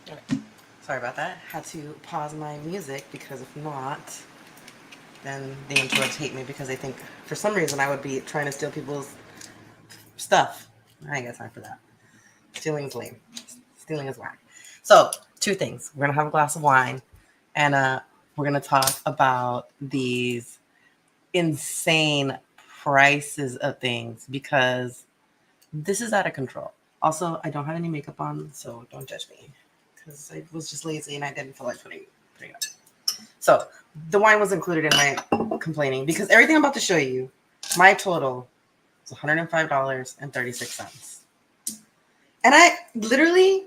Okay. Sorry about that. Had to pause my music because if not, then the intros hate me because they think for some reason I would be trying to steal people's stuff. I ain't got time for that. Stealing is lame. Stealing is whack. So, two things. We're gonna have a glass of wine, and we're gonna talk about these insane prices of things because this is out of control. Also, I don't have any makeup on, so don't judge me because I was just lazy and I didn't feel like putting it on. So the wine was included in my complaining because everything I'm about to show you, my total is $105.36. And I literally,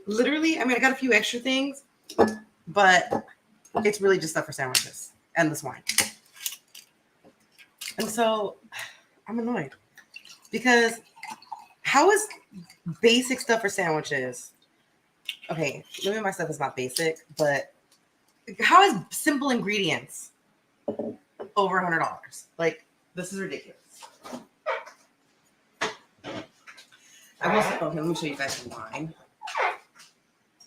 I mean, I got a few extra things, but it's really just stuff for sandwiches and this wine. And so I'm annoyed because how is basic stuff for sandwiches? Okay, maybe my stuff is not basic, but how is simple ingredients over $100? Like, this is ridiculous. I will. Okay, let me show you guys some wine.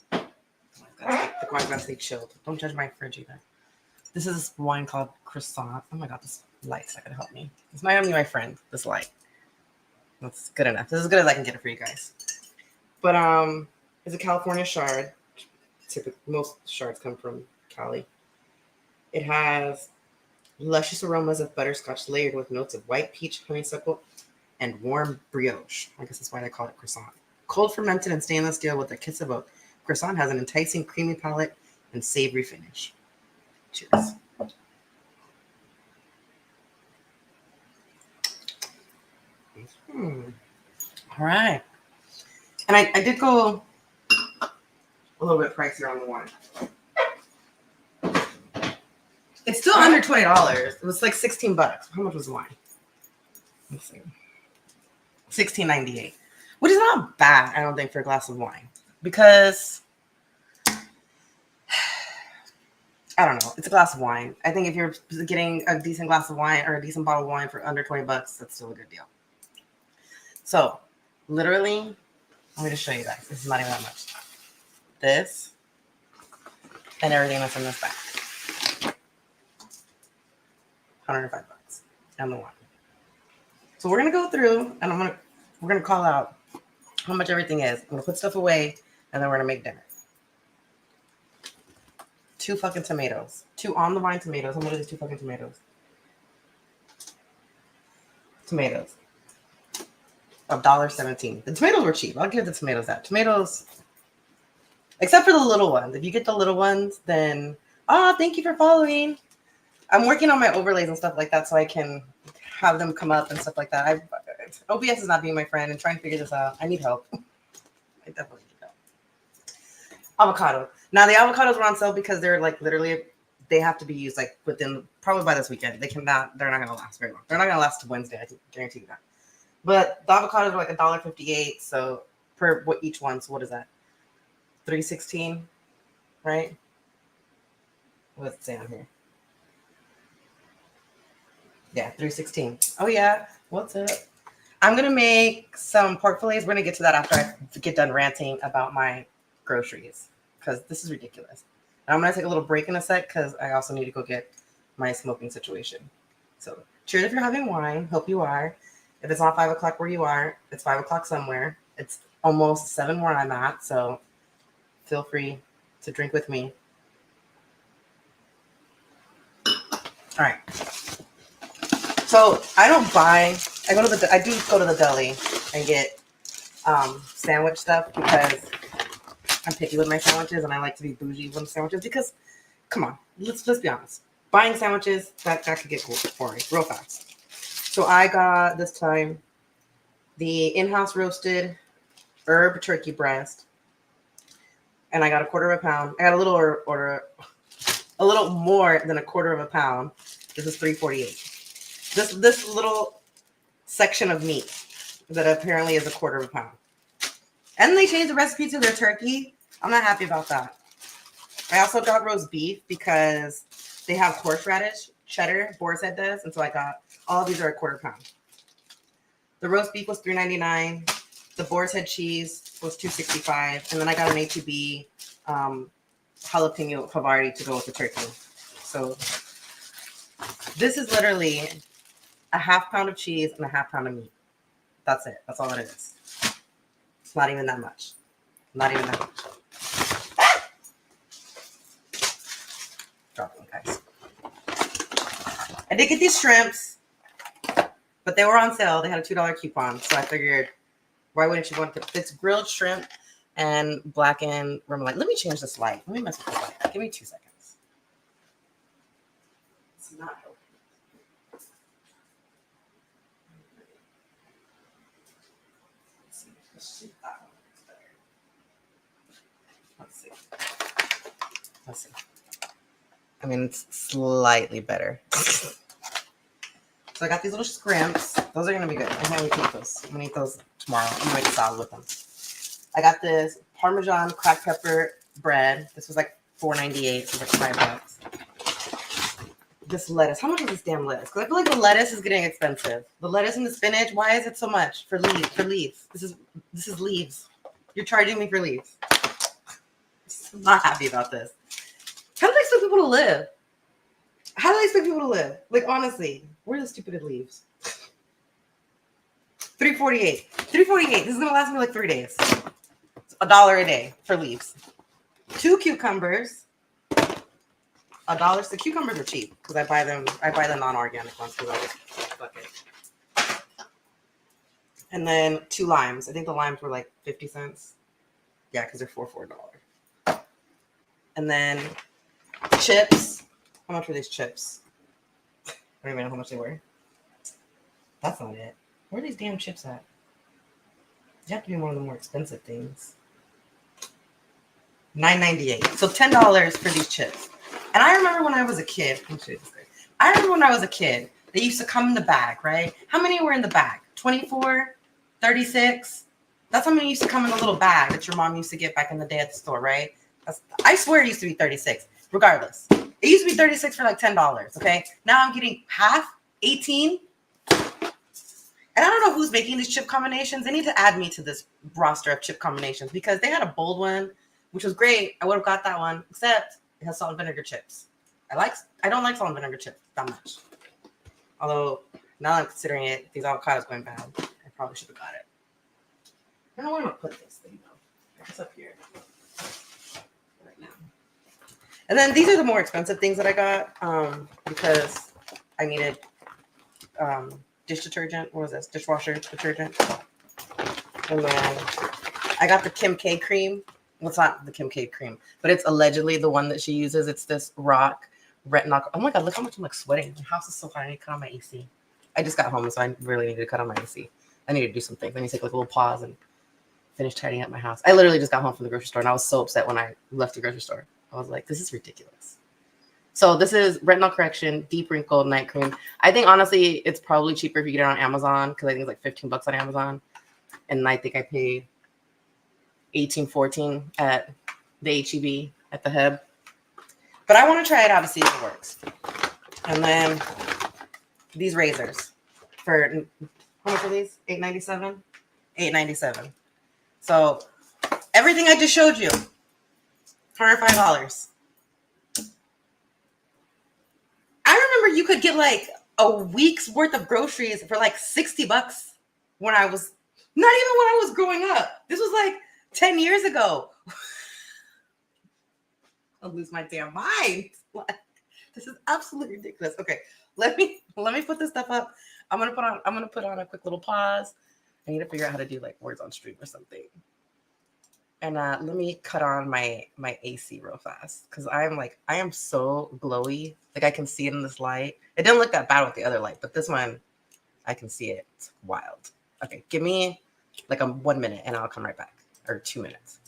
The wine's got to stay chilled. Don't judge my fridge either. This is this wine called Croissant. Oh my god, this light's not gonna help me. This might be my friend. This light. That's good enough. This is as good as I can get it for you guys. But it's a California Chard. Typically, most Chards come from Cali. It has luscious aromas of butterscotch layered with notes of white peach, honeysuckle, and warm brioche. I guess that's why they call it croissant. Cold fermented in stainless steel with a kiss of oak, croissant has an enticing creamy palate and savory finish. Cheers. All right. And I did go a little bit pricier on the wine. It's still under $20. It was like $16. How much was the wine? Let's see. $16.98, which is not bad, I don't think, for a glass of wine. Because I don't know, it's a glass of wine. I think if you're getting a decent glass of wine or a decent bottle of wine for under $20, that's still a good deal. So, literally, let me just show you guys. This is not even that much. This and everything that's in this bag. $105 and the wine. So we're gonna go through and we're gonna call out how much everything is. I'm gonna put stuff away and then we're gonna make dinner. 2 fucking tomatoes. 2 on the vine tomatoes. How much is 2 fucking tomatoes? Tomatoes. $1.17. The tomatoes were cheap. I'll give the tomatoes that. Tomatoes, except for the little ones. If you get the little ones, then thank you for following. I'm working on my overlays and stuff like that so I can have them come up and stuff like that. OBS is not being my friend and trying to figure this out. I need help. I definitely need help. Avocado. Now the avocados were on sale because they're like literally they have to be used like within probably by this weekend. They're not gonna last very long. They're not gonna last to Wednesday, I can guarantee you that. But the avocados are like $1.58, so per what each one, so what is that? $3.16, right? What's it say on here? Yeah, $3.16. Oh yeah, what's up? I'm gonna make some pork fillets. We're gonna get to that after I get done ranting about my groceries because this is ridiculous. And I'm gonna take a little break in a sec because I also need to go get my smoking situation. So cheers if you're having wine. Hope you are. If it's not 5 o'clock where you are, it's 5 o'clock somewhere. It's almost 7 where I'm at, so feel free to drink with me. All right. So I do go to the deli and get sandwich stuff because I'm picky with my sandwiches and I like to be bougie with sandwiches because, come on, let's be honest. Buying sandwiches, that could get boring real fast. So I got this time the in-house roasted herb turkey breast, and I got a quarter of a pound. I got a little more than a quarter of a pound. This is $3.48. This little section of meat that apparently is a quarter of a pound. And they changed the recipe to their turkey. I'm not happy about that. I also got roast beef because they have horseradish, cheddar, Boar's Head does, and so I got all of these are a quarter pound. The roast beef was $3.99. The Boar's Head cheese was $2.65, and then I got an A2B jalapeno Havarti to go with the turkey. So this is literally a half pound of cheese and a half pound of meat. That's it. That's all it is. It's not even that much. Not even that much. Drop them, guys. I did get these shrimps, but they were on sale. They had a $2 coupon, so I figured, why wouldn't you want to? It's grilled shrimp and blackened remoulade. Let me change this light. Let me mess with this light. Give me 2 seconds. It's not helping. Let's see. That one looks better. Let's see. Let's see. I mean, it's slightly better. So I got these little scrimps. Those are going to be good. I'm going to eat those. I'm going to eat those tomorrow. I'm going to make a salad with them. I got this Parmesan cracked pepper bread. This was like $4.98. So it's like $5. This lettuce. How much is this damn lettuce? Because I feel like the lettuce is getting expensive. The lettuce and the spinach. Why is it so much for leaves? For leaves. This is leaves. You're charging me for leaves. I'm not happy about this. How do they expect people to live? How do they expect people to live? Like, honestly, where are the stupid leaves? $3.48. $3.48. This is gonna last me like 3 days. It's $1 a day for leaves. 2 cucumbers. $1. The cucumbers are cheap because I buy the non-organic ones because I just fuck it. And then 2 limes. I think the limes were like 50 cents. Yeah, because they're $4. And then chips. How much were these chips? I don't even know how much they were. That's not it. Where are these damn chips at? They have to be one of the more expensive things. $9.98. So $10 for these chips. And I remember when I was a kid. Let me show you this thing. I remember when I was a kid, they used to come in the bag, right? How many were in the bag? 24? 36? That's how many used to come in a little bag that your mom used to get back in the day at the store, right? I swear it used to be 36. Regardless. It used to be 36 for like $10, okay? Now I'm getting half, 18. And I don't know who's making these chip combinations. They need to add me to this roster of chip combinations because they had a bold one, which was great. I would have got that one, except it has salt and vinegar chips. I don't like salt and vinegar chips that much. Although now that I'm considering it, these avocados going bad, I probably should have got it. I don't know where I'm gonna put this thing though. It's up here right now. And then these are the more expensive things that I got because I needed dish detergent. What was this? Dishwasher detergent. And then I got the Kim K cream. Well, it's not the Kim K cream, but it's allegedly the one that she uses. It's this rock retinol. Oh my God, look how much I'm like sweating. My house is so hot. I need to cut on my AC. I just got home, so I really need to cut on my AC. I need to do some things. I need to take like a little pause and finish tidying up my house. I literally just got home from the grocery store and I was so upset when I left the grocery store. I was like, this is ridiculous. So this is Retinol Correction Deep Wrinkle Night Cream. I think honestly, it's probably cheaper if you get it on Amazon because I think it's like $15 on Amazon. And I think I paid $18-14 at the H-E-B at the Heb. But I want to try it out to see if it works. And then these razors for how much are these? $8.97? $8.97. So everything I just showed you, $105. I remember you could get like a week's worth of groceries for like $60 when I was not even when I was growing up. This was like 10 years ago. I'll lose my damn mind. This is absolutely ridiculous. Okay, let me put this stuff up. I'm gonna put on a quick little pause. I need to figure out how to do like words on stream or something. And let me cut on my AC real fast because I am so glowy. Like I can see it in this light. It didn't look that bad with the other light, but this one I can see it. It's wild. Okay, give me like 1 minute and I'll come right back, or 2 minutes.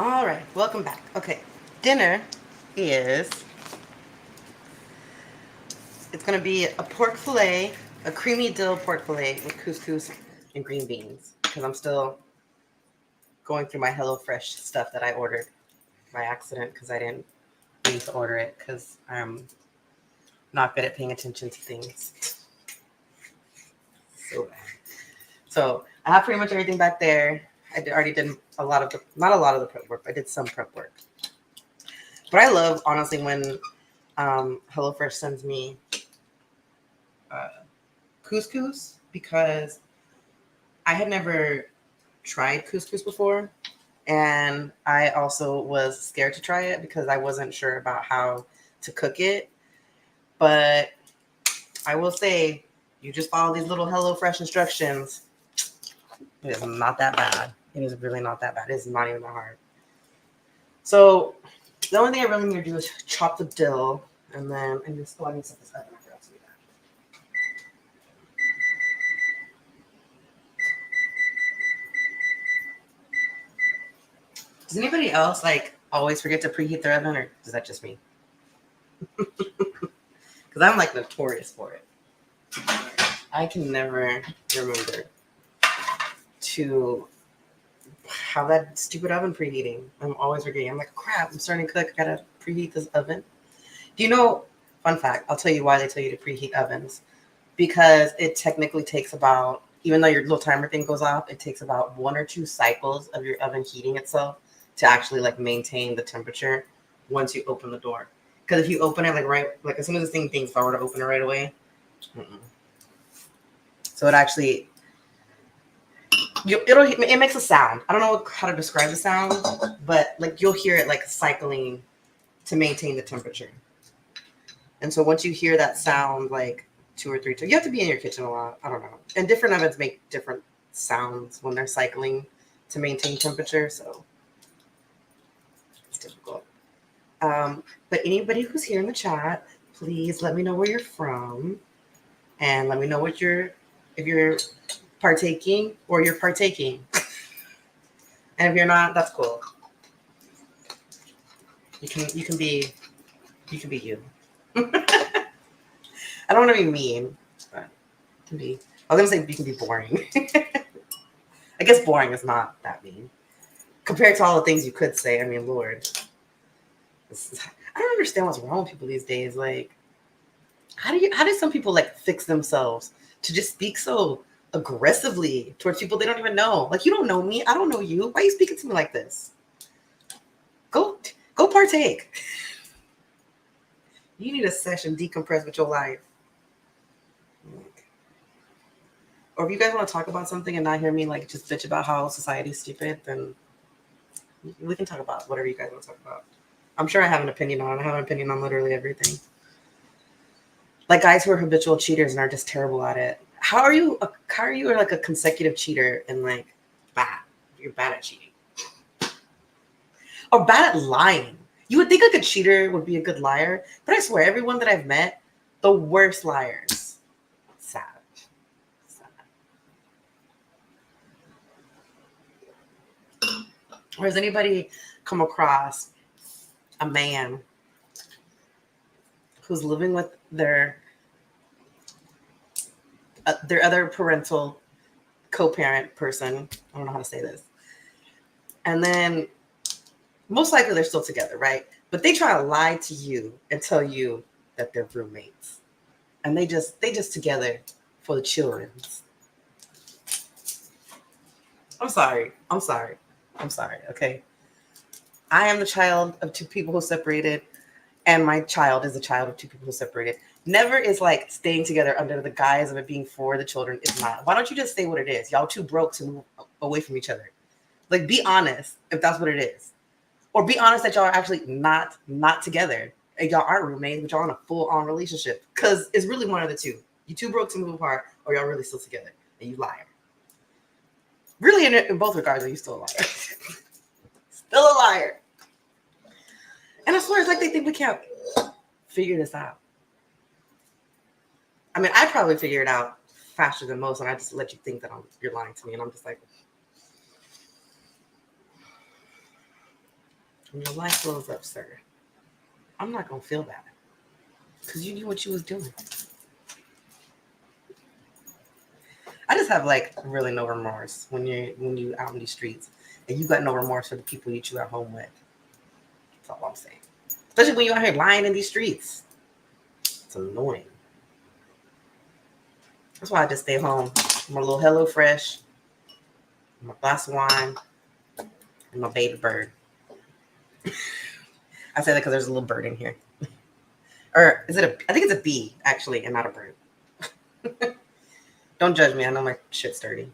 All right, welcome back. Okay, dinner is it's gonna be a pork fillet, a creamy dill pork fillet with couscous and green beans because I'm still going through my HelloFresh stuff that I ordered by accident because I didn't need to order it because I'm not good at paying attention to things. So bad. So I have pretty much everything back there. Already did a lot of the, not a lot of the prep work, but I did some prep work. But I love, honestly, when HelloFresh sends me uh, couscous because I had never tried couscous before. And I also was scared to try it because I wasn't sure about how to cook it. But I will say, you just follow these little HelloFresh instructions. It is not that bad. It is really not that bad. It is not even that hard. So the only thing I really need to do is chop the dill, and then I just I need to set this up. I forgot to do that. Does anybody else like always forget to preheat their oven, or is that just me? Because I'm like notorious for it. I can never remember to have that stupid oven preheating. I'm always forgetting. I'm like, crap, I'm starting to cook. I gotta preheat this oven. Do you know, fun fact, I'll tell you why they tell you to preheat ovens. Because it technically takes about, even though your little timer thing goes off, it takes about 1 or 2 cycles of your oven heating itself to actually like maintain the temperature once you open the door. Because if you open it like as soon as this thing thinks if I were to open it right away, so it actually it makes a sound. I don't know how to describe the sound, but like you'll hear it like cycling to maintain the temperature. And so once you hear that sound, like 2 or 3 times, you have to be in your kitchen a lot. I don't know. And different ovens make different sounds when they're cycling to maintain temperature. So it's difficult. But anybody who's here in the chat, please let me know where you're from, and let me know if you're partaking or you're partaking. And if you're not, that's cool. You can be you. I don't want to be mean, but it can be. I was gonna say you can be boring. I guess boring is not that mean compared to all the things you could say. I mean, Lord, I don't understand what's wrong with people these days. Like, how do some people like fix themselves to just speak so aggressively towards people they don't even know? Like, you don't know me, I don't know you. Why are you speaking to me like this? Go partake. You need a session decompress with your life. Or if you guys want to talk about something and not hear me like just bitch about how society's stupid, then we can talk about whatever you guys want to talk about. I'm sure I have an opinion on it. I have an opinion on literally everything. Like guys who are habitual cheaters and are just terrible at it. How are you like a consecutive cheater and like bad? You're bad at cheating. Or bad at lying. You would think like a cheater would be a good liar, but I swear everyone that I've met, the worst liars. Sad. Or has anybody come across a man who's living with their other parental co-parent person? I don't know how to say this. And then most likely they're still together, right? But they try to lie to you and tell you that they're roommates. And they just together for the children. I'm sorry. Okay. I am the child of 2 people who separated, and my child is the child of 2 people who separated. Never is like staying together under the guise of it being for the children. It's not. Why don't you just say what it is? Y'all too broke to move away from each other. Like, be honest if that's what it is. Or be honest that y'all are actually not together. And y'all aren't roommates, but y'all in a full-on relationship. Because it's really one of the two. You too broke to move apart, or y'all really still together. And you liar. Really, in both regards, are you still a liar? Still a liar. And I swear, it's like they think we can't figure this out. I mean, I probably figure it out faster than most, and I just let you think that you're lying to me, and I'm just like, When your life blows up, sir, I'm not gonna feel bad because you knew what you was doing. I just have like really no remorse when you out in these streets and you got no remorse for the people you chew at home with. That's all I'm saying. Especially when you're out here lying in these streets. It's annoying. That's why I just stay home. My little HelloFresh, my glass of wine, and my baby bird. I say that because there's a little bird in here. Or is it I think it's a bee, actually, and not a bird. Don't judge me. I know my shit's dirty.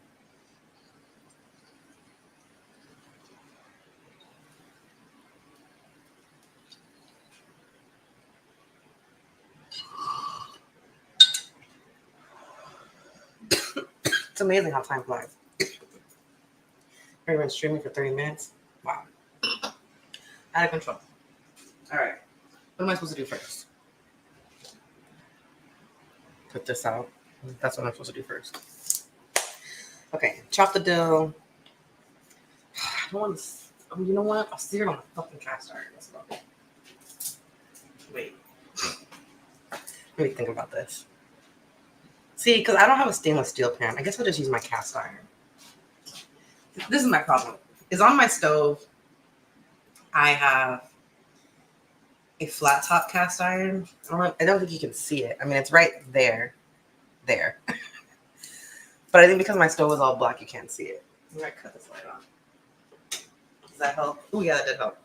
It's amazing how time flies. Everyone's streaming for 30 minutes. Wow. Out of control. All right. What am I supposed to do first? Put this out. That's what I'm supposed to do first. Okay. Chop the dill. I don't want to. You know what? I'll sear it on a fucking cast iron. That's about it. Wait. Let me think about this. See, because I don't have a stainless steel pan. I guess I'll just use my cast iron. This is my problem. Is on my stove, I have a flat top cast iron. I don't think you can see it. I mean, it's right there. There. But I think because my stove is all black, you can't see it. I'm going to cut this light on. Does that help? Oh, yeah, that did help.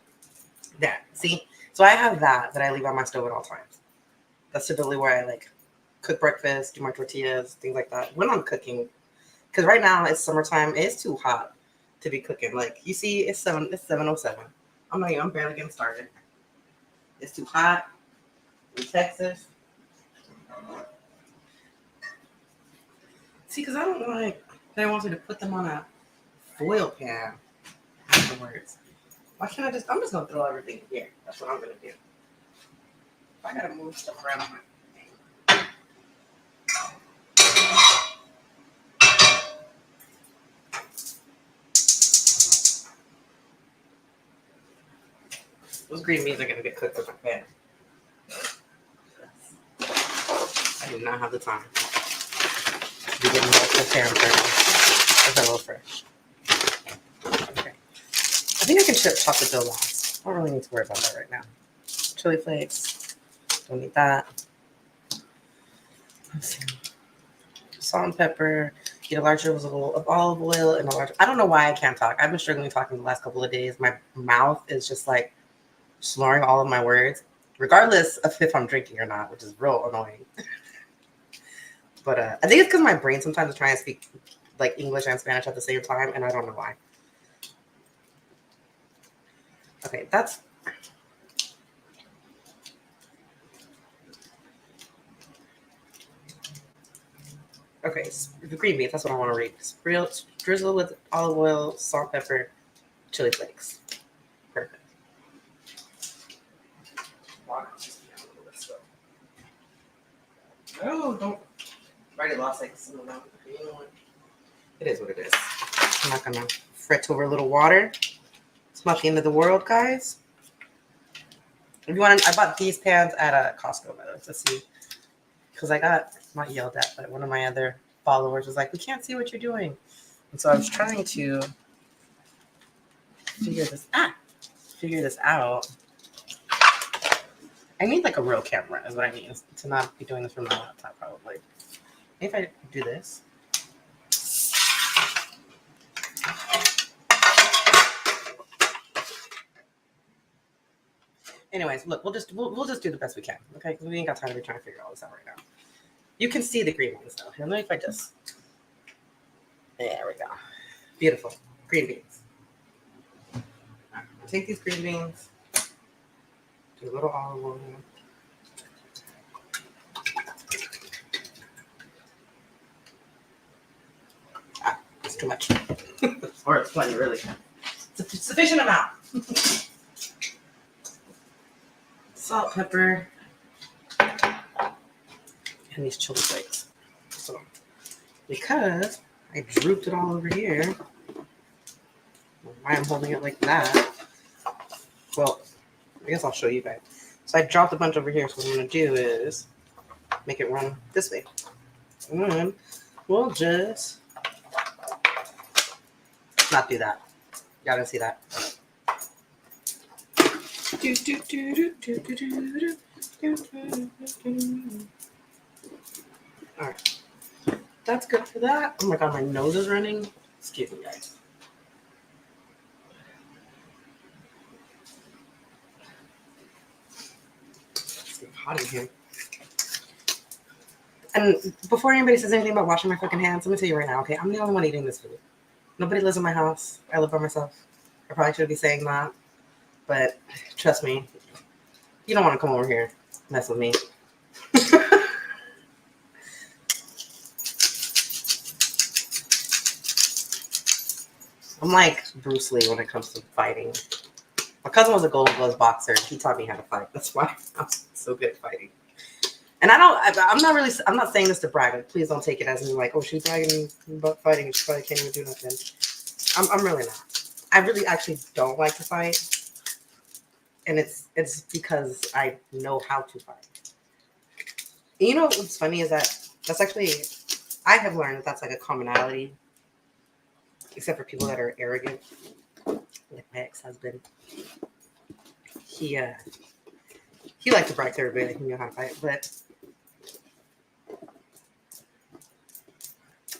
There. See? So I have that I leave on my stove at all times. That's typically where I like cook breakfast, do my tortillas, things like that. When I'm cooking, because right now it's summertime, it's too hot to be cooking. Like you see, it's 7:07. I'm barely getting started. It's too hot in Texas. See, because I don't like that I want you to put them on a foil pan afterwards. Why can't I'm just gonna throw everything here. That's what I'm gonna do. I gotta move stuff around my those green beans are gonna get cooked in my pan. I do not have the time to be getting multiple pan first. That's HelloFresh. Okay. I think I can chop the dough last. I don't really need to worry about that right now. Chili flakes. Don't need that. Let's see. Salt and pepper. Get a large drizzle of olive oil and a large. I don't know why I can't talk. I've been struggling talking the last couple of days. My mouth is just like slurring all of my words, regardless of if I'm drinking or not, which is real annoying. But I think it's because my brain sometimes is trying to speak like English and Spanish at the same time, and I don't know why. Okay, that's. Okay, the green beans, that's what I want to read. Drizzle with olive oil, salt, pepper, chili flakes. Perfect. No, don't. I already lost like some amount. You know what? It is what it is. I'm not going to fret over a little water. It's not the end of the world, guys. If you want, I bought these pans at Costco, by the way. Let's see. Because I got not yelled at, but one of my other followers was like, "We can't see what you're doing," and so I was trying to figure this out. I need like a real camera, is what I need, to not be doing this from my laptop, probably. Maybe if I do this. Anyways, look, we'll just do the best we can, okay? Because we ain't got time to be trying to figure all this out right now. You can see the green ones though. Here, let me if I just. There we go. Beautiful. Green beans. Right, take these green beans. Do a little olive oil. It's too much. Or it's plenty, really. It's a sufficient amount. Salt, pepper, and these chili flakes. So, because I drooped it all over here, why I'm holding it like that, Well, I guess I'll show you guys. So I dropped a bunch over here. So what I'm going to do is make it run this way. And we'll just not do that. Y'all didn't see that. Alright. That's good for that. Oh my god, my nose is running. Excuse me, guys. It's getting hot in here. And before anybody says anything about washing my fucking hands, let me tell you right now, okay? I'm the only one eating this food. Nobody lives in my house. I live by myself. I probably should be saying that. But trust me, you don't want to come over here and mess with me. I'm like Bruce Lee when it comes to fighting. My cousin was a Gold Gloves boxer. He taught me how to fight. That's why I'm so good at fighting. And I'm not saying this to brag. Like, please don't take it as me like, oh, she's bragging about fighting and she probably can't even do nothing. I'm really not. I really actually don't like to fight. And it's because I know how to fight. And you know what's funny is that's actually, I have learned that's like a commonality, except for people that are arrogant. Like my ex-husband. He liked to brag to everybody that he knew how to fight, but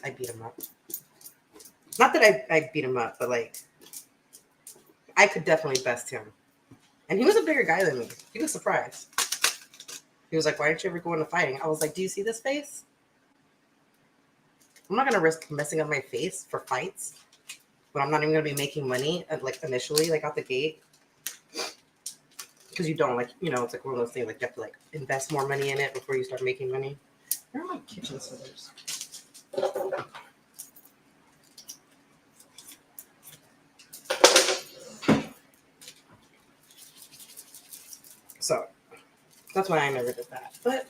I beat him up. Not that I beat him up, but like I could definitely best him. And he was a bigger guy than me. He was surprised. He was like, why didn't you ever go into fighting? I was like, do you see this face? I'm not going to risk messing up my face for fights when I'm not even going to be making money like initially, like out the gate. Because you don't like, you know, it's like one of those things like you have to like invest more money in it before you start making money. Where are my kitchen scissors? So that's why I never did that. But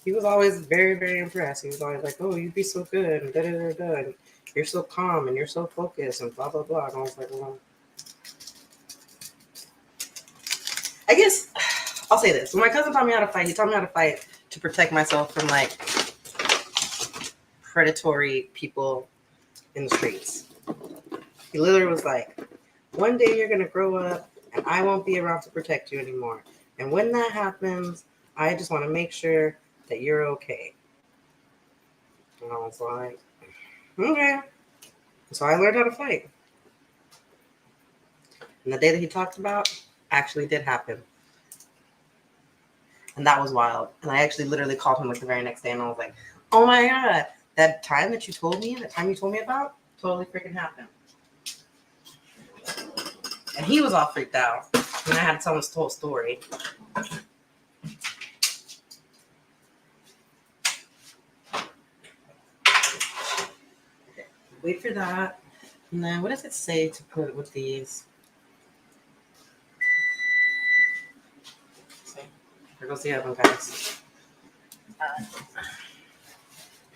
he was always very, very impressed. He was always like, oh, you'd be so good and da-da-da-da. And you're so calm and you're so focused and blah, blah, blah. And I was like, well, I guess I'll say this. When my cousin taught me how to fight, he taught me how to fight to protect myself from like predatory people in the streets. He literally was like, one day you're going to grow up and I won't be around to protect you anymore. And when that happens, I just want to make sure that you're okay. And I was like, okay. So I learned how to fight. And the day that he talked about actually did happen. And that was wild. And I actually literally called him like the very next day and I was like, oh my God, that time you told me about, totally freaking happened. And he was all freaked out. And I had to tell him this whole story. Wait for that. And then what does it say to put with these? See, there goes the oven, guys.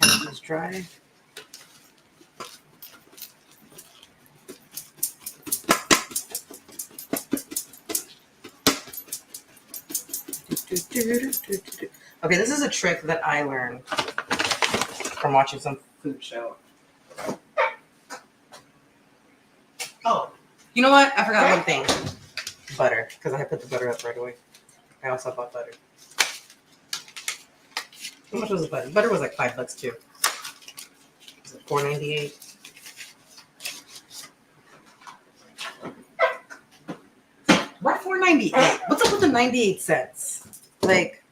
It's dry. Okay, this is a trick that I learned from watching some food show. Oh, you know what? I forgot one thing. Butter, because I put the butter up right away. I also bought butter. How much was the butter? Butter was like $5 too. Was it $4.98? Why $4.98? What's up with the 98 cents? Like,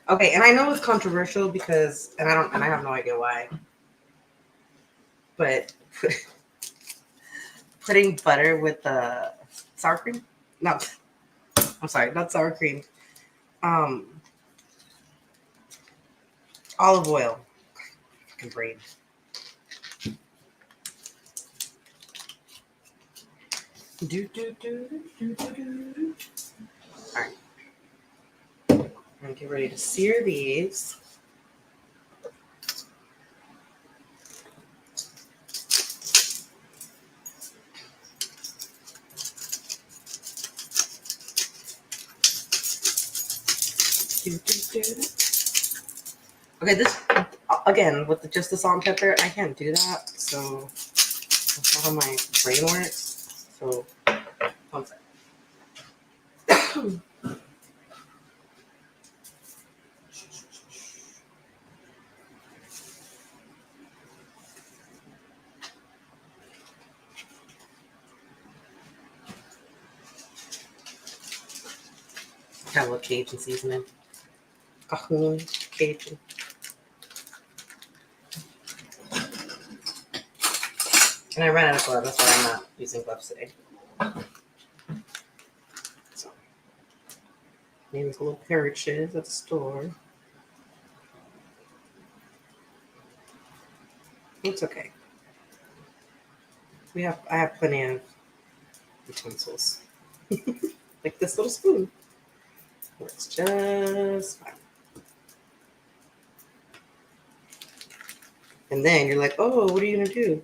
okay, and I know it's controversial because, and I have no idea why, but putting butter with the sour cream? No, I'm sorry, not sour cream. Olive oil. Fucking brain. All right. I'm gonna get ready to sear these. Okay, this again with just the salt and pepper, I can't do that. So that's not how my brain works. So one second. Kind of look Cajun seasoning. Cajon Cajun. And I ran out of gloves. That's why I'm not using gloves today. So maybe it's a little pair of shiz at the store. It's okay. I have plenty of utensils. Like this little spoon. Works just fine. And then you're like, oh, what are you gonna do?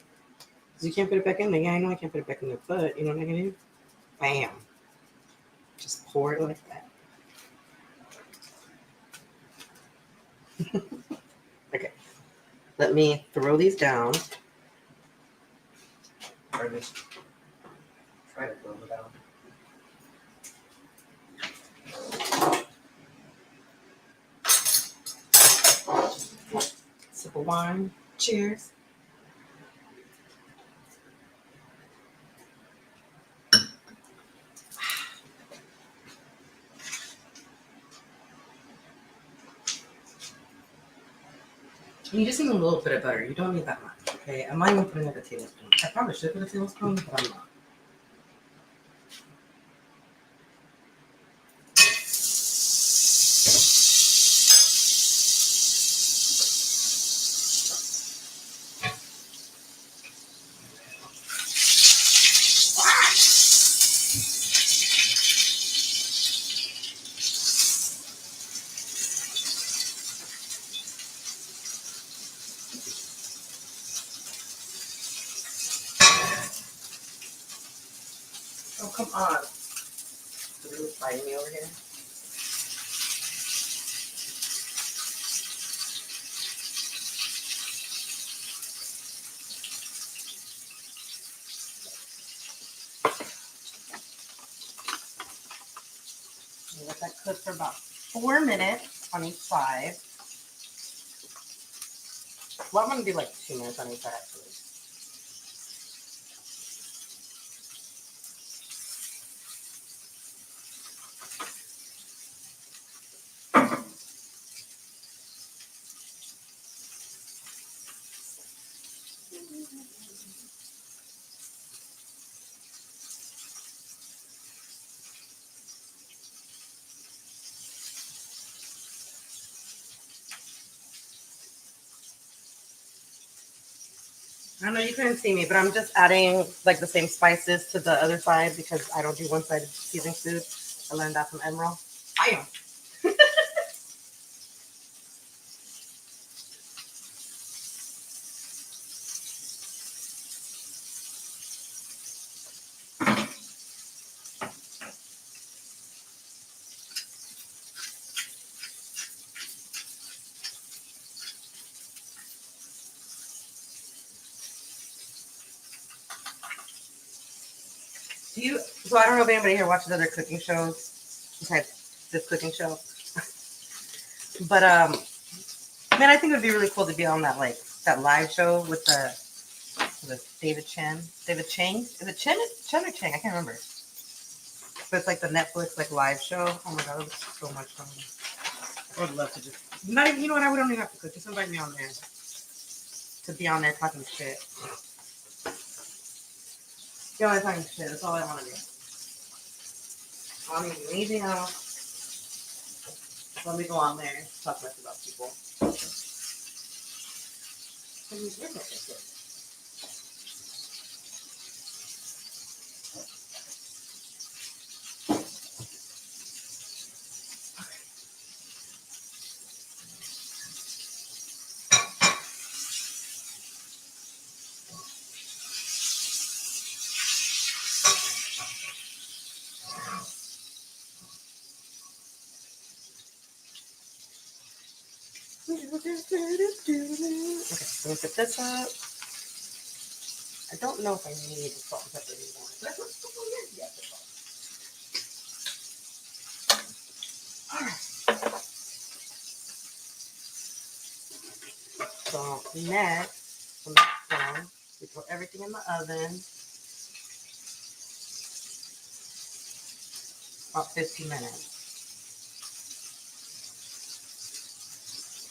Because you can't put it back in there. Yeah, I know I can't put it back in there, but you know what I'm gonna do? Bam. Just pour it like that. Okay. Let me throw these down. Or just try to throw them down. Sip of wine. Cheers. You just need a little bit of butter. You don't need that much. Okay. I'm not even putting like a tablespoon. I probably should put a tablespoon, but I'm not. Oh, come on. You're really fighting me over here. Let that cook for about 4 minutes on each side. Well, I'm going to do like 2 minutes on each side, actually. I know you couldn't see me, but I'm just adding like the same spices to the other side because I don't do one-sided seasoning food. I learned that from Emerald. I am. So I don't know if anybody here watches other cooking shows besides this cooking show. But man, I think it would be really cool to be on that live show with David Chang. David Chang? Is it Chen or Chang? I can't remember. But it's like the Netflix live show. Oh my god, that looks so much fun. I would love to just not even, you know what, I don't even have to cook. Just invite me on there to be on there talking shit. You know, talking shit. That's all I want to do. I don't need to do anything else. Let me go on there and talk less about people. let me put this up. I don't know if I need salt and pepper anymore. But I put salt in yet. Alright. So next, the next one, we throw everything in the oven about 15 minutes.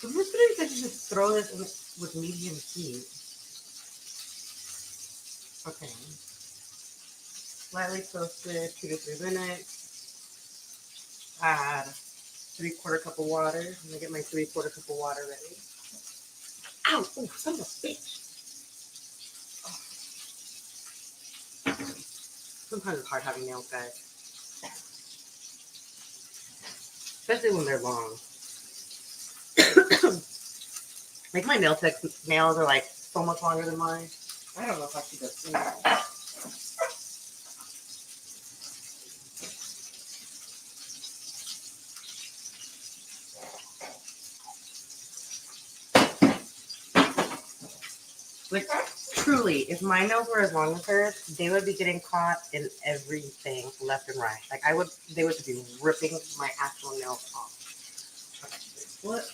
So we're pretty good to just throw this in with medium heat. Okay. Slightly toasted, 2 to 3 minutes. Add 3/4 cup of water. I'm gonna get my 3/4 cup of water ready. Ow! Oh, son of a bitch! Oh. Sometimes it's hard having nails, guys. Especially when they're long. Like my nails are like so much longer than mine. I don't know if I should just do that. Like, truly, if my nails were as long as hers, they would be getting caught in everything left and right. Like, they would be ripping my actual nails off. Okay, what?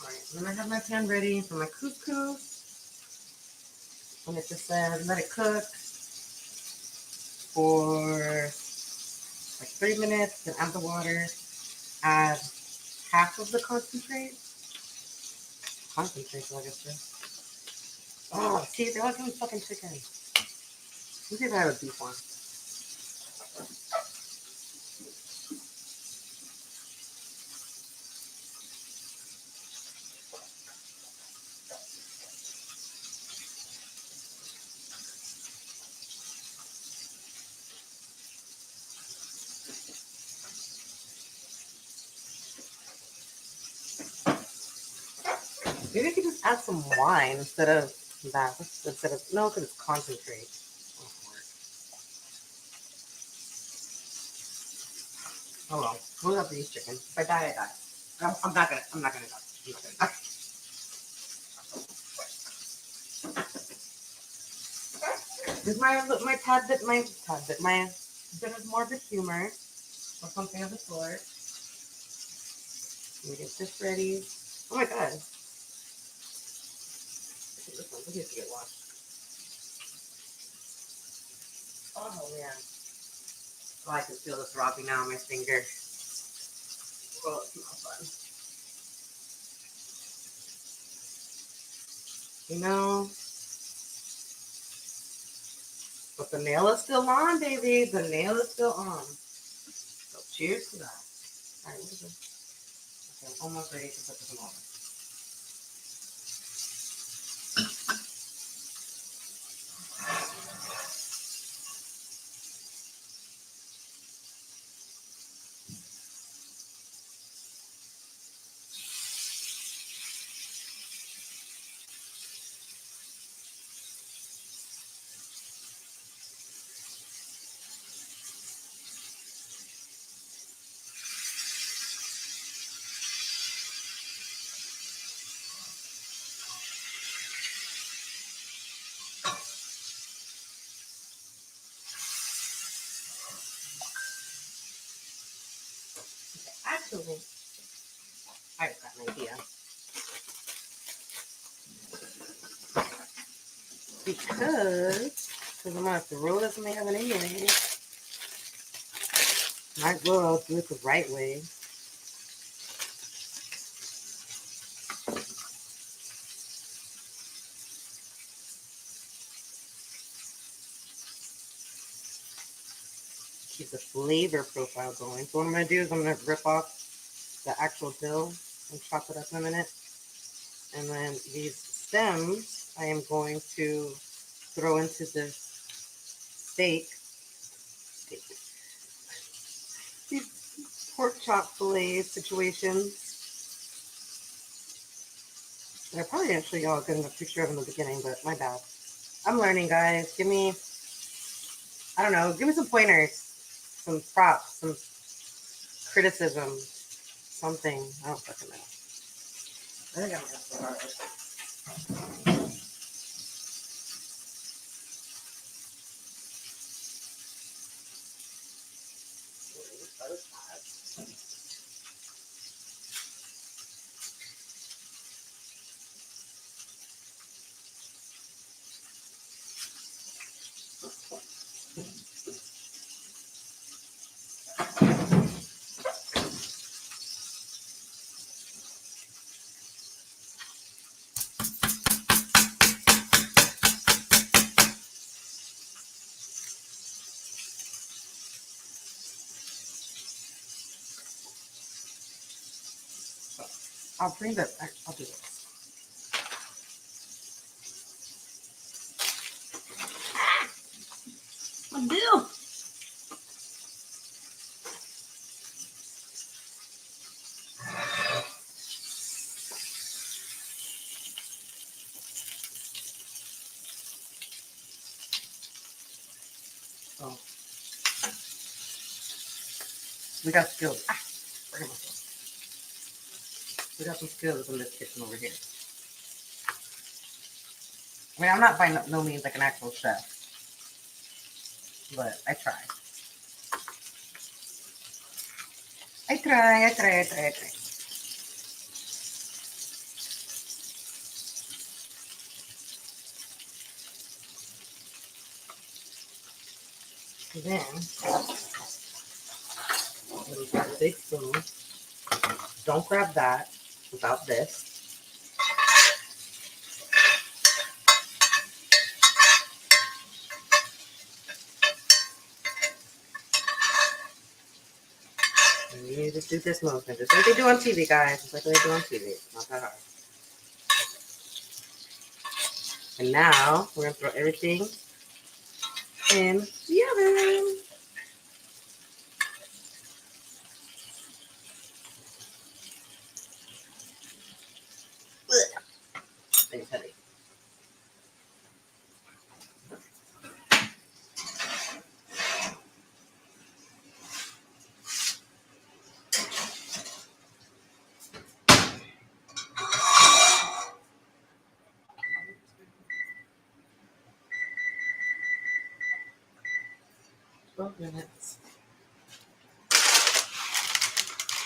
Alright, then I have my pan ready for my couscous. And it just says let it cook for like 3 minutes, then add the water, add half of the concentrate. Concentrate, like I said. Oh, see, they're like fucking chicken. Let me see if I have a beef one. Maybe I could just add some wine instead of that. No, because it's concentrate. Oh well, we'll have these chicken. If I die, I die. I'm not gonna die. I'm not gonna die. This is my bit of morbid humor or something of the sort. Let me get this ready. Oh my god. This one needs to get washed. Oh yeah. Oh, I can feel this throbbing now on my finger. Oh, it's not fun. You know, but the nail is still on, baby. The nail is still on. So cheers to that. All right, what is this? Okay, I'm almost ready to put this in over. Actually, I've got an idea. Because I'm gonna throw this in the oven anyway. Might as well do it the right way. Keep the flavor profile going. So what I'm gonna do is I'm gonna rip off the actual dill and chop it up in a minute. And then these stems I am going to throw into this steak. These pork chop fillet situations. I probably didn't show y'all a good enough picture of in the beginning, but my bad. I'm learning, guys. Give me, I don't know, give me some pointers, some props, some criticism, something. I don't fucking know. I think I'm gonna start. I'll bring that. I'll do this. I'll do. Oh, we got skills. Where am I going? We got some skills in this kitchen over here. I mean, I'm not by no means like an actual chef, but I try. I try. And then, we've got a big spoon. Don't grab that without this. And you just do this motion, just like they do on TV, guys. Just like they do on TV. It's not that hard. And now we're gonna throw everything in the oven. Things heavy. Minutes.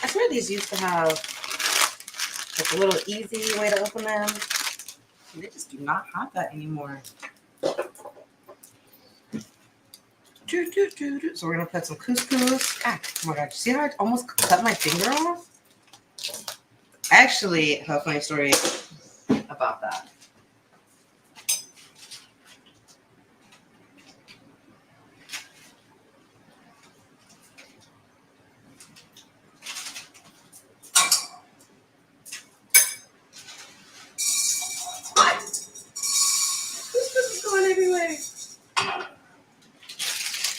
I swear these used to have like a little easy way to open them. And they just do not have that anymore. So we're gonna put some couscous. Oh my god, see how I almost cut my finger off? I actually have a funny story about that.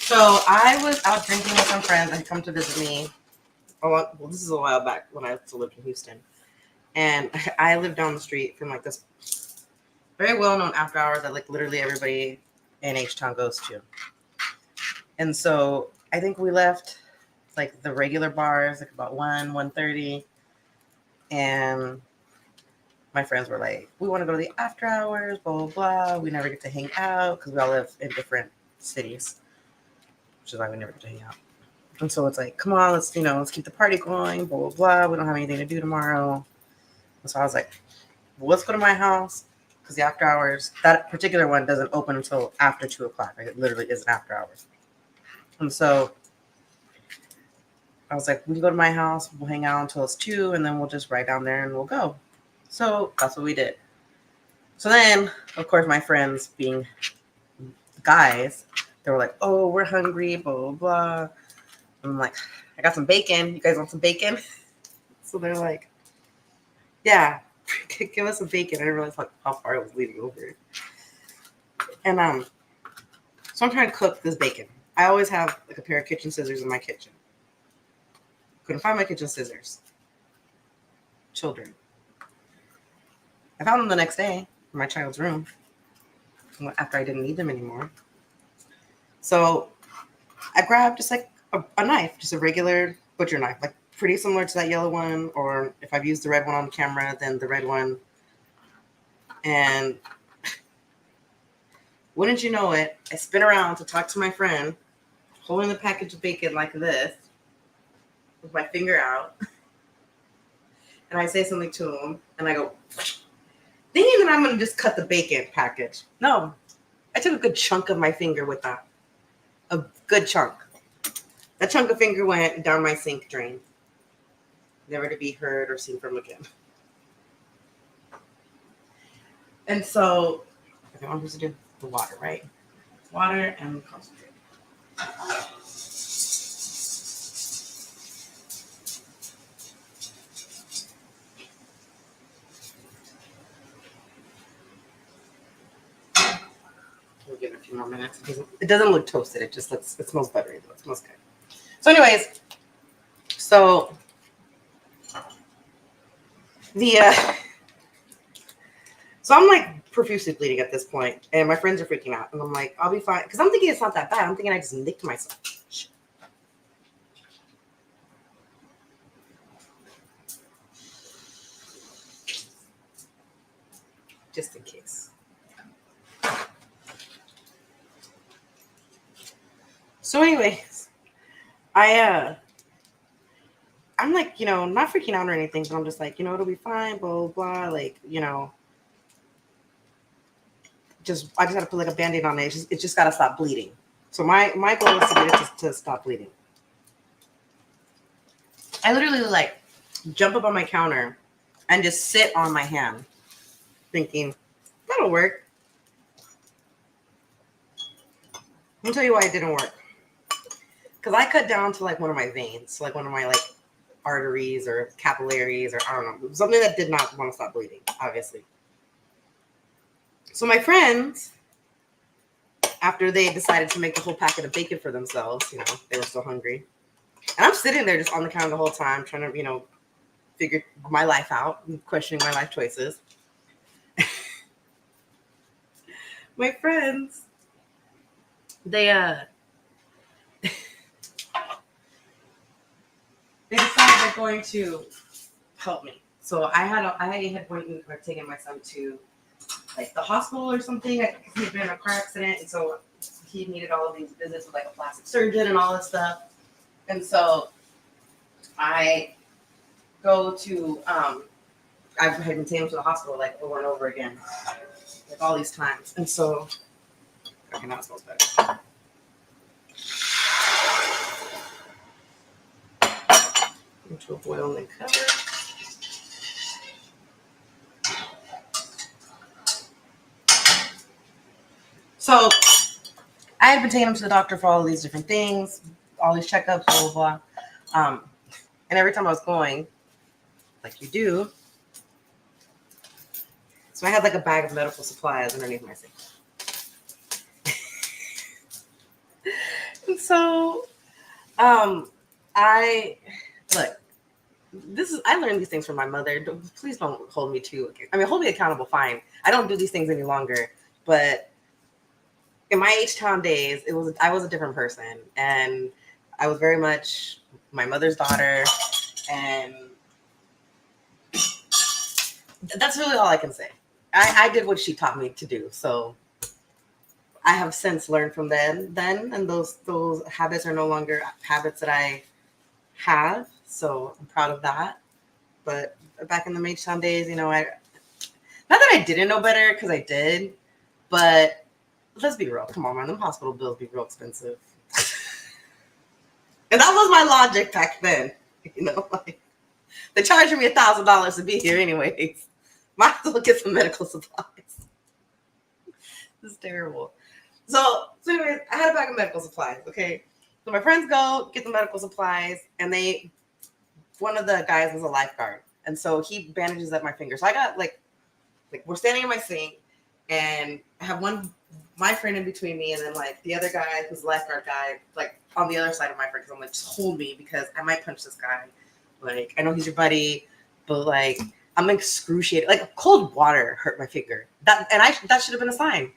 So I was out drinking with some friends that had come to visit me. Oh, well, this is a while back when I still lived in Houston. And I lived down the street from like this very well-known after hours that like literally everybody in H-Town goes to. And so I think we left like the regular bars like about 1:30. And my friends were like, we want to go to the after hours, blah, blah, blah. We never get to hang out because we all live in different cities, which is why we never get to hang out. And so it's like, come on, let's keep the party going, blah, blah, blah. We don't have anything to do tomorrow. And so I was like, well, let's go to my house because the after hours, that particular one doesn't open until after 2 o'clock. Like, it literally is an after hours. And so I was like, we can go to my house, we'll hang out until it's 2, and then we'll just ride down there and we'll go. So that's what we did. So then, of course, my friends being guys, they were like, oh, we're hungry, blah, blah, blah. I'm like, I got some bacon. You guys want some bacon? So they're like, yeah, give us some bacon. I didn't realize how far I was leading over. And so I'm trying to cook this bacon. I always have like a pair of kitchen scissors in my kitchen. Couldn't find my kitchen scissors. Children. I found them the next day in my child's room after I didn't need them anymore. So I grabbed just like a knife, just a regular butcher knife, like pretty similar to that yellow one, or if I've used the red one on camera, then the red one. And wouldn't you know it, I spin around to talk to my friend, holding the package of bacon like this, with my finger out. And I say something to him, and I go, thinking that I'm going to just cut the bacon package. No, I took a good chunk of my finger with that. A good chunk. That chunk of finger went down my sink drain, never to be heard or seen from again. And so, okay, what am I supposed to do? The water, right? Water and concentrate. We'll give it a few more minutes. It doesn't look toasted. It just looks, it smells buttery though. It smells good. So anyways, so so I'm like profusely bleeding at this point, and my friends are freaking out, and I'm like, I'll be fine, because I'm thinking it's not that bad. I'm thinking I just nicked myself. Just in case. So anyways, I'm like, not freaking out or anything, but I'm just like, it'll be fine, blah, blah, blah. Like, I just had to put like a Band-Aid on it. It just got to stop bleeding. So my goal is to get it to stop bleeding. I literally like jump up on my counter and just sit on my hand thinking, that'll work. Let me tell you why it didn't work. Because I cut down to like one of my veins, like one of my like arteries or capillaries, or I don't know, something that did not want to stop bleeding, obviously. So my friends, after they decided to make the whole packet of bacon for themselves, they were so hungry. And I'm sitting there just on the counter the whole time trying to, figure my life out and questioning my life choices. My friends, they decided they're going to help me. So I had went and taken my son to like the hospital or something. He'd been in a car accident, and so he needed all of these visits with like a plastic surgeon and all this stuff. And so I go to I've had been taken him to the hospital like over and over again, like all these times. And so okay, now it smells better. Into a boil and cover. So I had been taking him to the doctor for all of these different things, all these checkups, blah, blah, blah. And every time I was going, like you do, so I had like a bag of medical supplies underneath my sink. And so I learned these things from my mother. Please don't hold me hold me accountable, fine. I don't do these things any longer, but in my H-Town days, I was a different person, and I was very much my mother's daughter, and that's really all I can say. I did what she taught me to do, so I have since learned from then, and those habits are no longer habits that I have, so I'm proud of that. But back in the H-Town days, not that I didn't know better, because I did, but let's be real. Come on, man. Them hospital bills be real expensive. And that was my logic back then. Like, they're charging me $1,000 to be here anyways. Might as well get some medical supplies. This is terrible. So anyways, I had a bag of medical supplies, okay? So my friends go get the medical supplies, and one of the guys was a lifeguard. And so he bandages up my finger. So I got like we're standing in my sink, and I have my friend in between me, and then like the other guy who's the lifeguard guy, like on the other side of my friend, because I'm like, just hold me because I might punch this guy. Like, I know he's your buddy, but like I'm excruciated. Like cold water hurt my finger. That should have been a sign.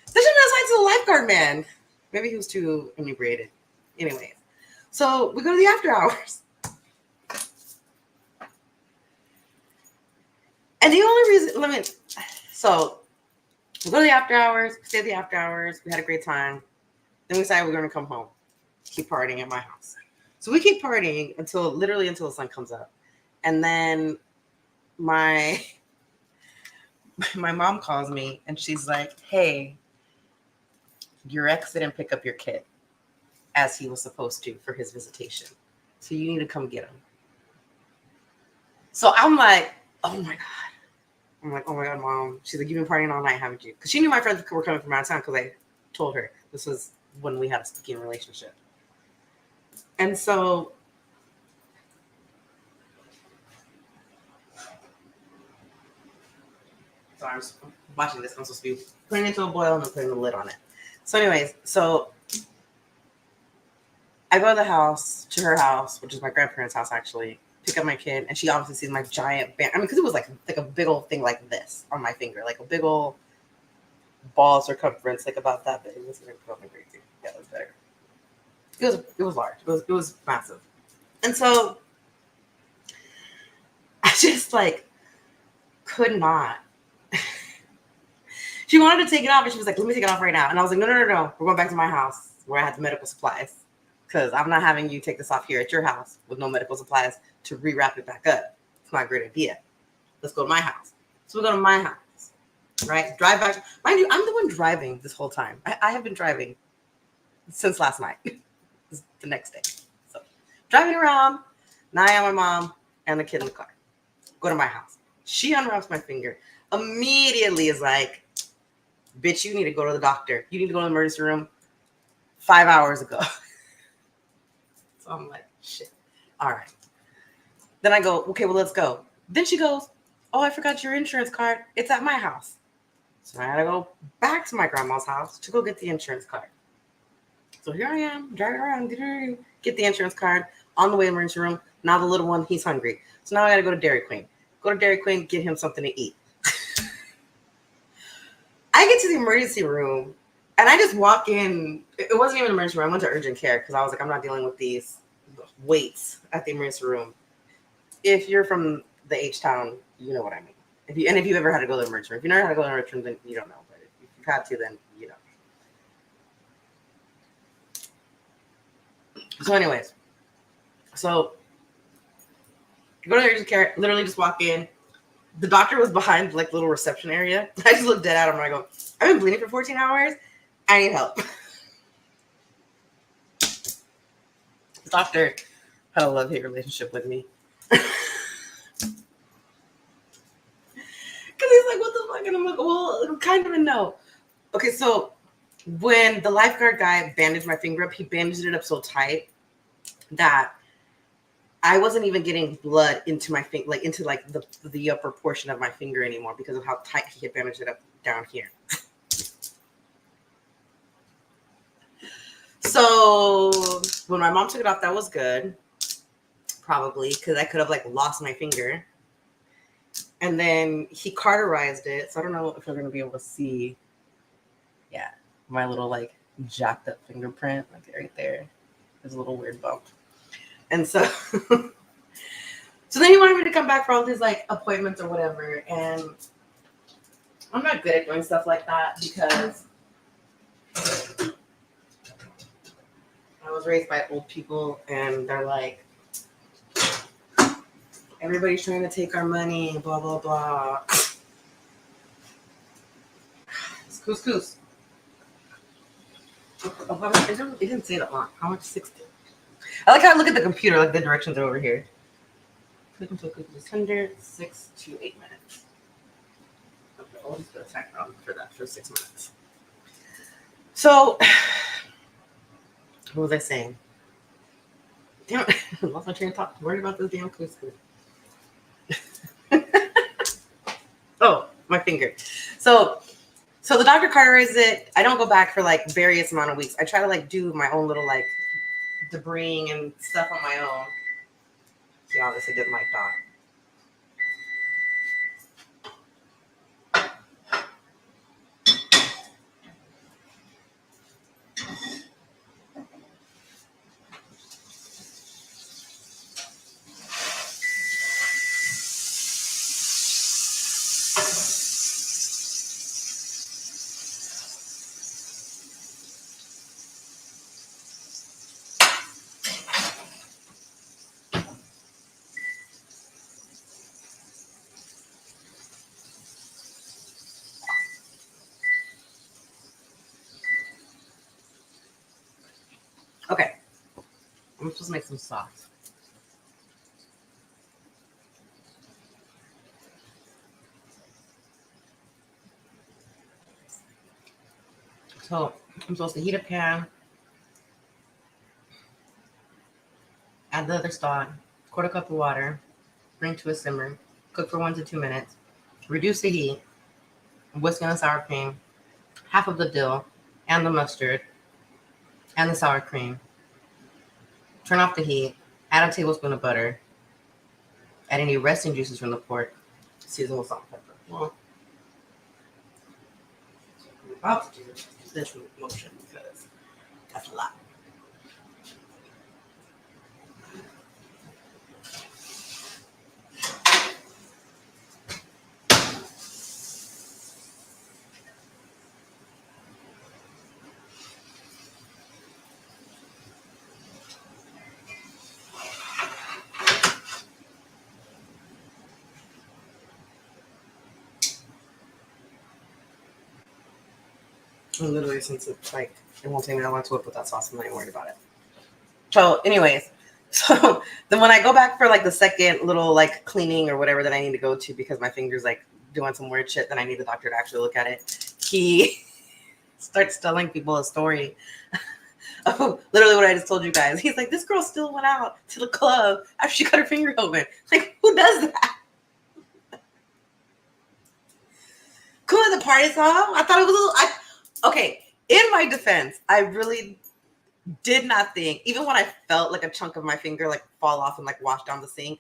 That should have been a sign to the lifeguard man. Maybe he was too inebriated. Anyways, so we go to the after hours. And the only reason, so we go to the after hours, we stay at the after hours, we had a great time. Then we decided we're going to come home, keep partying at my house. So we keep partying until the sun comes up. And then my mom calls me and she's like, hey, your ex didn't pick up your kid as he was supposed to for his visitation. So you need to come get him. So I'm like, oh my God. I'm like, oh my God, Mom. She's like, you've been partying all night, haven't you? Because she knew my friends were coming from out of town because I told her this was when we had a speaking relationship. And so I'm watching this. I'm supposed to be putting it into a boil and then putting the lid on it. So anyways, so I go to her house, which is my grandparents' house actually, pick up my kid, and she obviously sees my giant band. I mean, because it was like a big old thing like this on my finger, like a big old ball circumference, like about that big. This is probably crazy. Yeah, that's better. It was large. It was massive. And so I just like could not. She wanted to take it off, and she was like, let me take it off right now. And I was like, no. We're going back to my house where I had the medical supplies. Because I'm not having you take this off here at your house with no medical supplies to rewrap it back up. It's not a great idea. Let's go to my house. So we go to my house, right? Drive back. Mind you, I'm the one driving this whole time. I have been driving since last night. The next day. So driving around. Now I have my mom and the kid in the car. Go to my house. She unwraps my finger. Immediately is like, bitch, you need to go to the doctor. You need to go to the emergency room 5 hours ago. So I'm like, shit. All right. Then I go, okay, well, let's go. Then she goes, oh, I forgot your insurance card. It's at my house. So I had to go back to my grandma's house to go get the insurance card. So here I am, driving around, get the insurance card on the way to the emergency room. Now the little one, he's hungry. So now I got to go to Dairy Queen. Go to Dairy Queen, get him something to eat. I get to the emergency room and I just walk in. It wasn't even an emergency room. I went to urgent care because I was like, I'm not dealing with these waits at the emergency room. If you're from the H-Town, you know what I mean. If you've ever had to go to the emergency room. If you never had to go to the emergency room, then you don't know. But if you've had to, then you know. So anyways, so go to the urgent care, literally just walk in. The doctor was behind like little reception area. I just looked dead at him and I go, I've been bleeding for 14 hours. I need help. The doctor had a love-hate relationship with me. Because he's like, what the fuck? And I'm like, well, kind of a no. Okay, so when the lifeguard guy bandaged my finger up, he bandaged it up so tight that I wasn't even getting blood into my finger, like into like the upper portion of my finger anymore because of how tight he had bandaged it up down here. So when my mom took it off, that was good, probably because I could have like lost my finger. And then he cauterized it, so I don't know if you're gonna be able to see. Yeah, my little like jacked up fingerprint, like right there. There's a little weird bump. And so, so then he wanted me to come back for all his like appointments or whatever. And I'm not good at doing stuff like that because I was raised by old people and they're like, everybody's trying to take our money, blah, blah, blah. It's couscous. Oh, it didn't say that long. How much? 60. I like how I look at the computer, like the directions are over here. Click until cookies is tender, 6 to 8 minutes. Okay, I'll just put a timer on for that for 6 minutes. So, what was I saying? Damn it, I lost my train of thought. Worried about this damn couscous. Oh, my finger. So the doctor cauterized it. I don't go back for like various amount of weeks. I try to like do my own little like debris and stuff on my own. See, obviously didn't like that. I'm supposed to make some sauce. So I'm supposed to heat a pan, add the other stock, quarter cup of water, bring to a simmer, cook for 1 to 2 minutes, reduce the heat, whisk in the sour cream, half of the dill, and the mustard, and the sour cream. Turn off the heat, add a tablespoon of butter, add any resting juices from the pork, season with salt and pepper. Well, I'm about to do this motion because that's a lot. And literally, since it's like, it won't take me that long to whip with that sauce, I'm not even worried about it. So, anyways, so then when I go back for like the second little like cleaning or whatever that I need to go to because my finger's like doing some weird shit, then I need the doctor to actually look at it. He starts telling people a story of literally what I just told you guys. He's like, this girl still went out to the club after she cut her finger open. Like, who does that? Cool at the party song. I thought it was a little. Okay, in my defense, I really did not think, even when I felt like a chunk of my finger like fall off and like wash down the sink,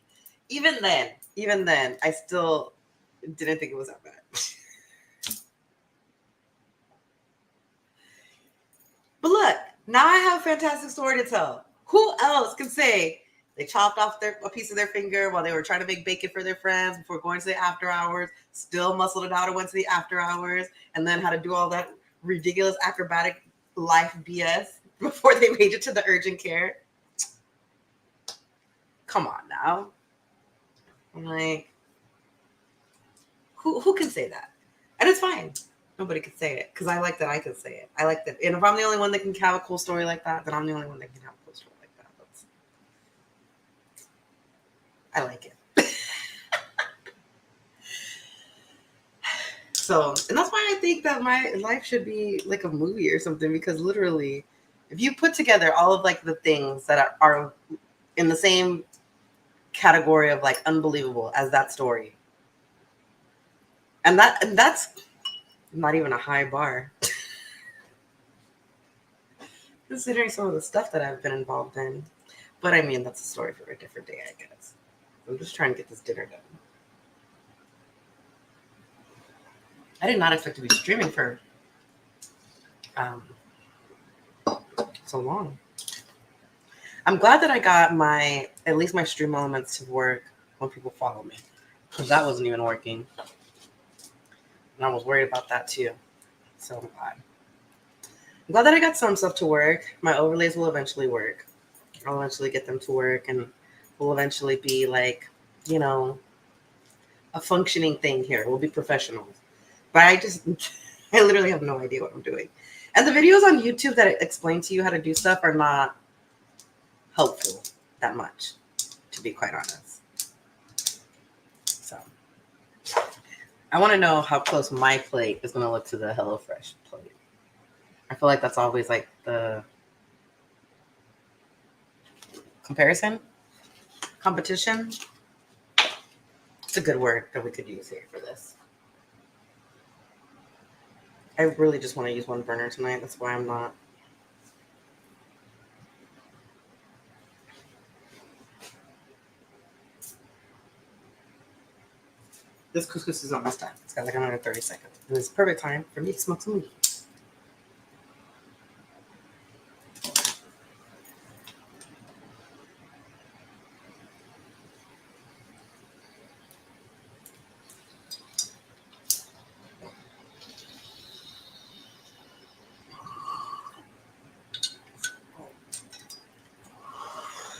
even then, I still didn't think it was that bad. But look, now I have a fantastic story to tell. Who else can say they chopped off a piece of their finger while they were trying to make bacon for their friends before going to the after hours, still muscled it out and went to the after hours, and then had to do all that ridiculous acrobatic life BS before they made it to the urgent care? Come on now. I'm like, who can say that? And it's fine. Nobody can say it because I like that I can say it. I like that. And if I'm the only one that can have a cool story like that, then I'm the only one that can have a cool story like that. I like it. So, and that's why I think that my life should be like a movie or something, because literally, if you put together all of like the things that are in the same category of like unbelievable as that story, and that's not even a high bar, considering some of the stuff that I've been involved in. But I mean, that's a story for a different day, I guess. I'm just trying to get this dinner done. I did not expect to be streaming for so long. I'm glad that I got at least my stream elements to work when people follow me, because that wasn't even working. And I was worried about that too. So I'm glad. I'm glad that I got some stuff to work. My overlays will eventually work. I'll eventually get them to work, and we'll eventually be like, a functioning thing here. We'll be professionals. But I literally have no idea what I'm doing. And the videos on YouTube that explain to you how to do stuff are not helpful that much, to be quite honest. So I want to know how close my plate is going to look to the HelloFresh plate. I feel like that's always like the competition. It's a good word that we could use here for this. I really just want to use one burner tonight. That's why I'm not. This couscous is almost done. It's got like another 30 seconds. And it's perfect time for me to smoke some weed.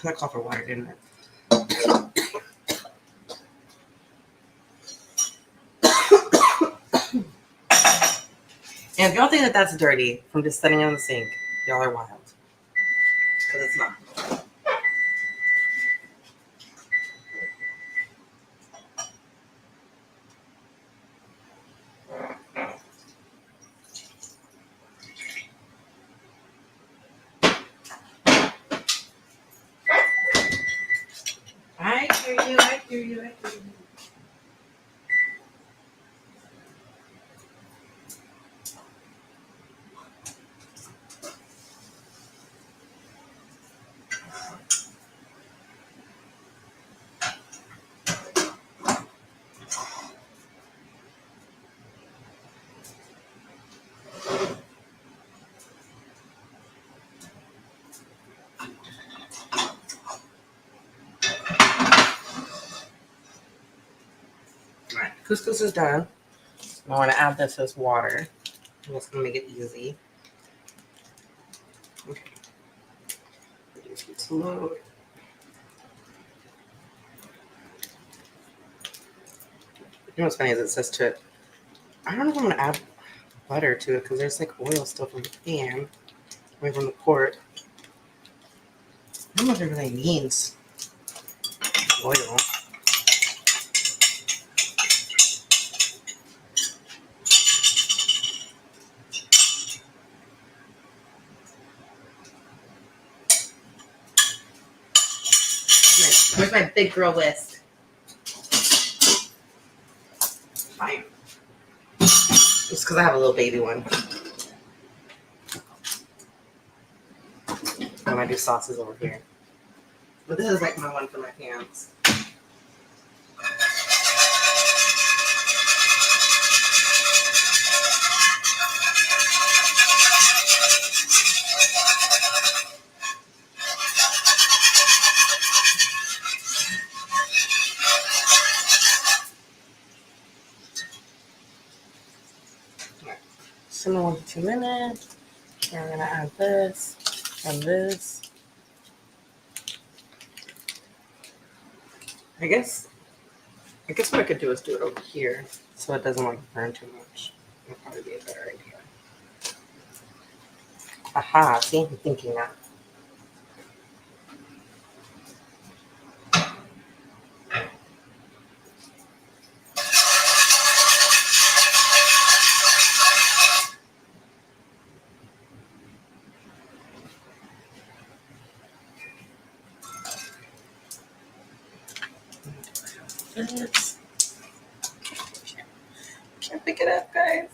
That called for water, didn't it? And if y'all think that that's dirty from just sitting in the sink, y'all are wild. Because it's not. hear you. I hear you. All right, couscous is done. I want to add this as water. I'm just gonna make it easy. Okay. Reduce it slow. You know what's funny is it says to. I don't know if I'm gonna add butter to it because there's like oil still from the pan, away from the pot. I don't know if it really means oil. Where's my big girl list? Fine. Just because I have a little baby one. And I do sauces over here. But this is like my one for my pants. Simmer 1 to 2 minutes. And I'm gonna add this and this. I guess what I could do is do it over here so it doesn't like burn too much. That'd probably be a better idea. Aha, see, I'm thinking that. This. Can't pick it up, guys.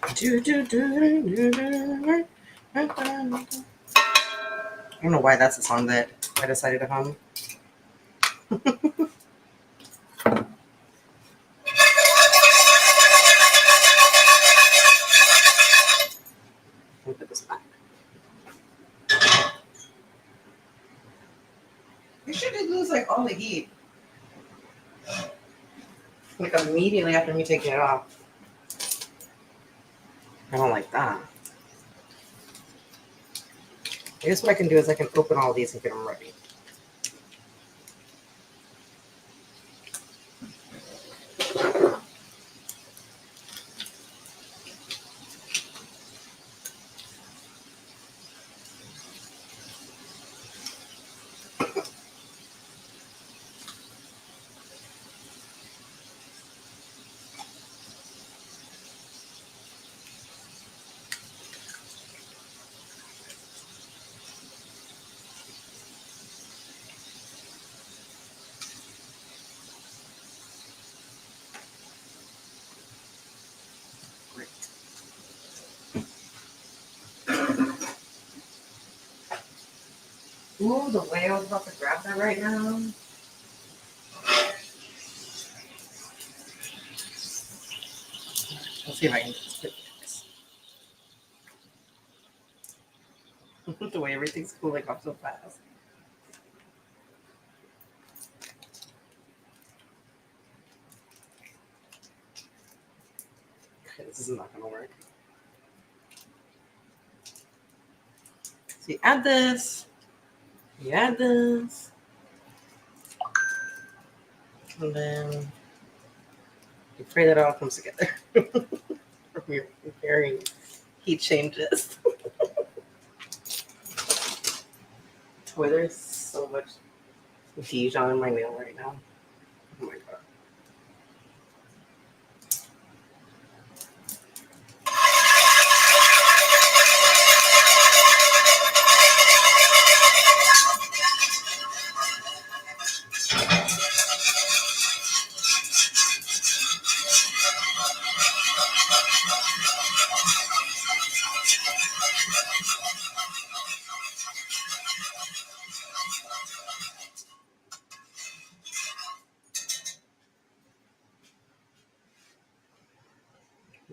I don't know why that's the song that I decided to hum. Let me put this back. You should lose like all the heat. Like immediately after me taking it off. I don't like that. I guess what I can do is I can open all these and get them ready. Ooh, the way I was about to grab that right now. Let's see if I can just do this. The way everything's cooling off so fast. Okay, this is not gonna work. So you add this. You add this. And then you pray that it all comes together. From your varying heat changes. Boy, there's so much Dijon in my nail right now. Oh my god.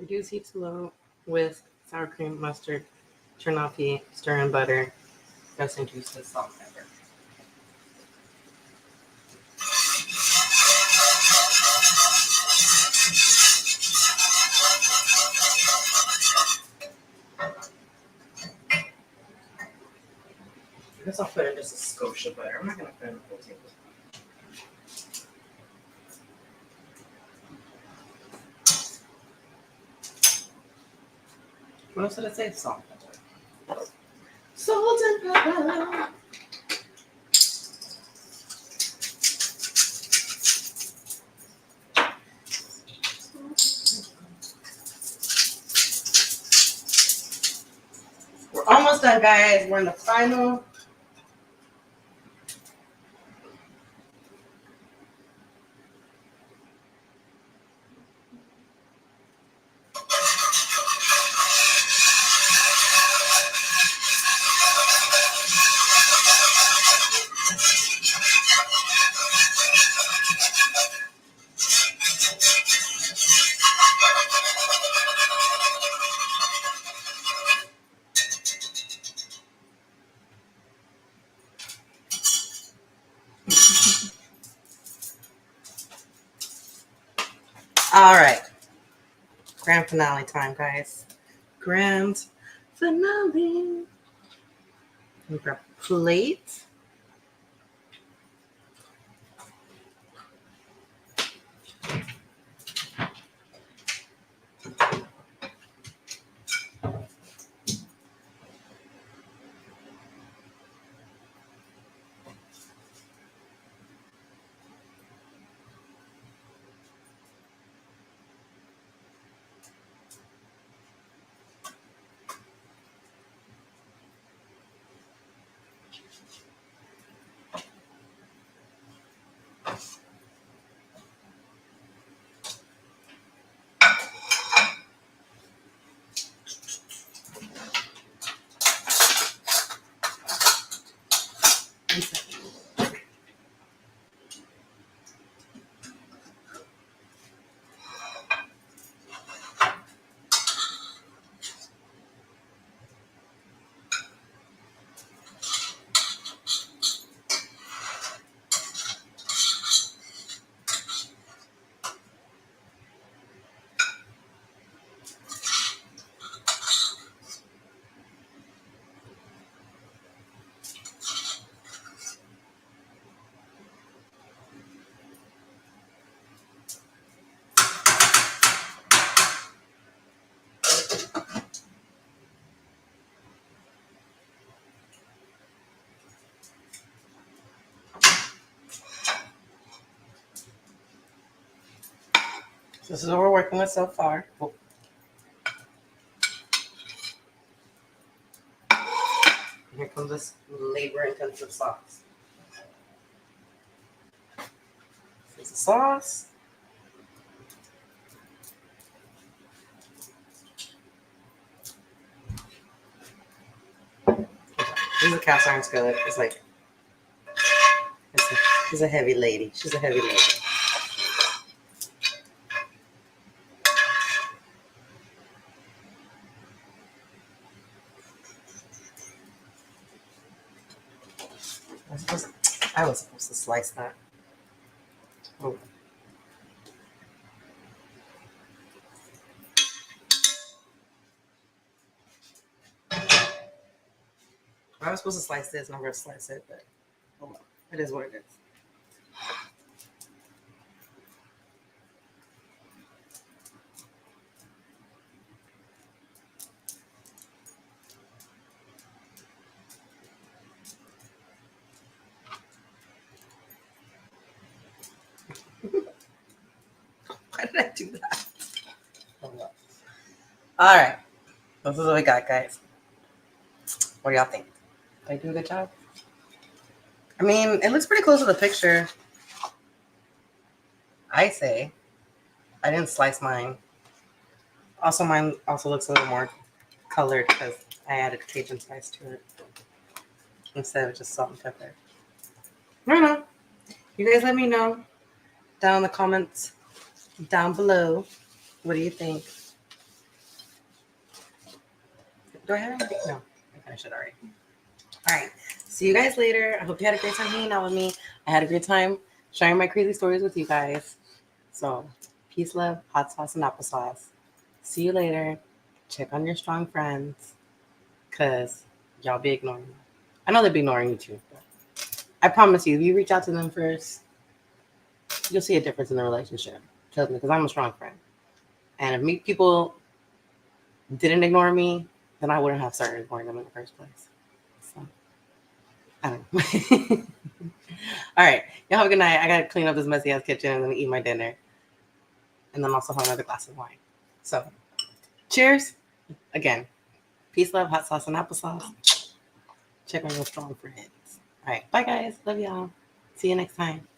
Reduce heat to low with sour cream, mustard, turn off heat, stir in butter, dressing juices, salt, and pepper. I guess I'll put in just a scotia of butter. I'm not going to put in a full tablespoon. What else did I say? Salt and pepper. Salt and pepper. We're almost done, guys. We're in the final. All right. Grand finale time, guys. Grand finale. Grab a plate. So this is what we're working with so far. Oh. Here comes this labor-intensive sauce. Here's the sauce. This is a cast iron skillet. It's like, she's a heavy lady. She's a heavy lady. I was supposed to slice that. Oh. I was supposed to slice this, and I'm going to slice it, but oh well. It is what it is. Why did I do that? Oh well. All right. This is what we got, guys. What do y'all think? Did I do a good job? I mean, it looks pretty close to the picture. I say. I didn't slice mine. Also, mine also looks a little more colored because I added Cajun spice to it instead of just salt and pepper. I don't know. You guys let me know down in the comments down below. What do you think? Do I have anything? No, I finished it already. All right. See you guys later. I hope you had a great time hanging out with me. I had a great time sharing my crazy stories with you guys. So, peace, love, hot sauce, and applesauce. See you later. Check on your strong friends, because y'all be ignoring them. I know they be ignoring you too. But I promise you, if you reach out to them first, you'll see a difference in the relationship. Trust me, because I'm a strong friend. And if people didn't ignore me, then I wouldn't have started ignoring them in the first place. So, I don't know. All right. Y'all have a good night. I got to clean up this messy ass kitchen and then eat my dinner. And then also have another glass of wine. So, cheers. Again, peace, love, hot sauce, and applesauce. Check on your strong friends. All right. Bye, guys. Love y'all. See you next time.